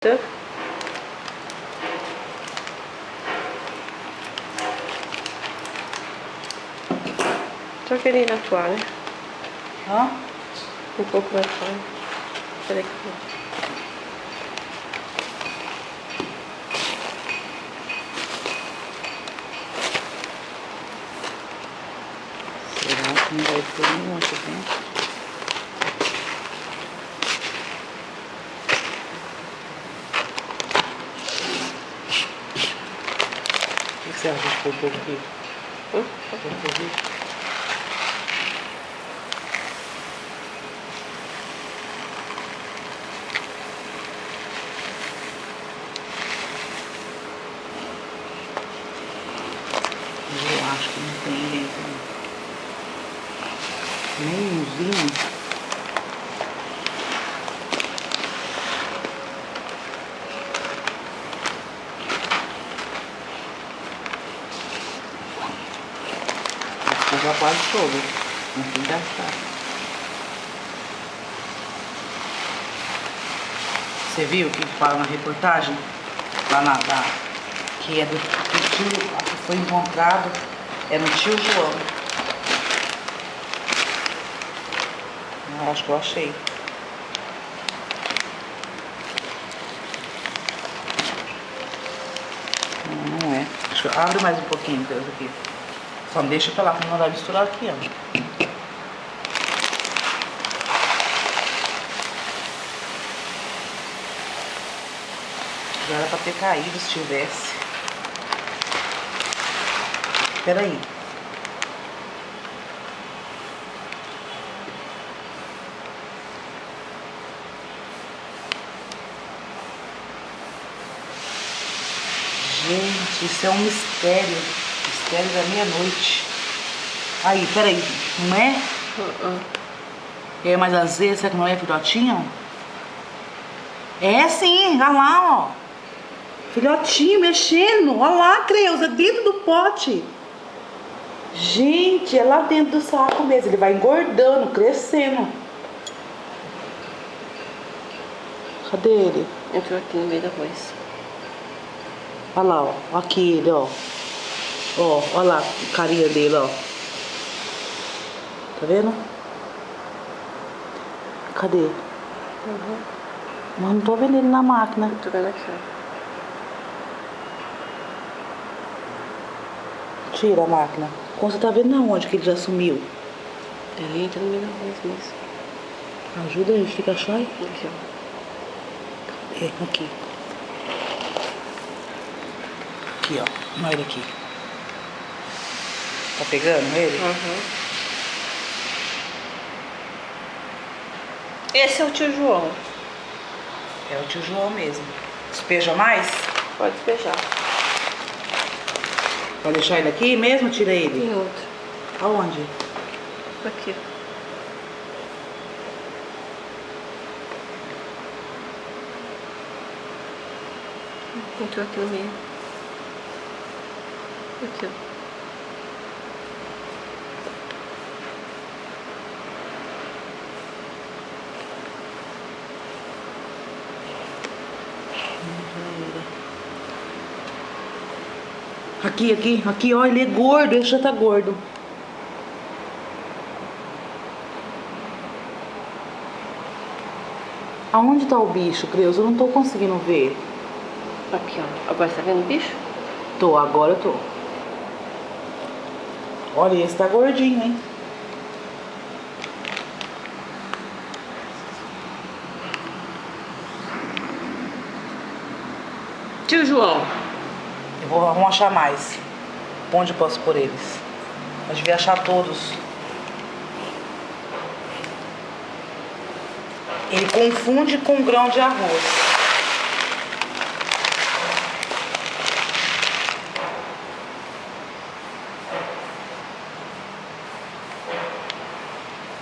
Tá? Só queria ir na toalha. Hã? Um pouco na toalha. Peraí que eu... Será que não vai ter nenhum aqui dentro? O que você acha de pôr um pouco aqui? Pôr um pouco aqui? Eu acho que não tem dentro. Nem umzinho. Já quase todo. Não tem que gastar. Você viu o que fala na reportagem? Lá que é do tio, a que foi encontrado é no tio João. Eu acho que eu achei. Não é. Acho que abre mais um pouquinho, Deus, aqui. Só me deixa pra lá, pra não vai misturar aqui, ó. Já era pra ter caído se tivesse. Peraí. Gente, isso é um mistério. Mistério da meia-noite. Aí, peraí. Não é? É, mas às vezes, será que não é filhotinho? É sim, olha lá, ó. Filhotinho mexendo. Olha lá, Creuza, dentro do pote. Gente, é lá dentro do saco mesmo. Ele vai engordando, crescendo. Cadê ele? Entrou aqui no meio do arroz. Olha lá, ó. Aqui ele, ó. Ó, olha lá a carinha dele, ó. Tá vendo? Cadê? Mas não tô vendo ele na máquina. Tô vendo aqui, ó. Tira a máquina. Como você tá vendo aonde que ele já sumiu? Ele entra no meio do arroz mesmo. Ajuda a gente, fica achar aí. Aqui, ó. É, aqui. Aqui, ó. Olha ele aqui. Tá pegando ele? Esse é o tio João. É o tio João mesmo. Despeja mais? Pode despejar. Vai deixar ele aqui mesmo? Tira ele. Tem outro. Aonde? Aqui. Entrou aqui no meio. Aqui, ó. Aqui, ó, ele é gordo, ele já tá gordo. Aonde tá o bicho, Creuza? Eu não tô conseguindo ver. Aqui, ó. Agora você tá vendo o bicho? Tô, agora eu tô. Olha, esse tá gordinho, hein? Tio João. Vamos achar mais. Onde eu posso pôr eles? Eu devia achar todos. Ele confunde com grão de arroz.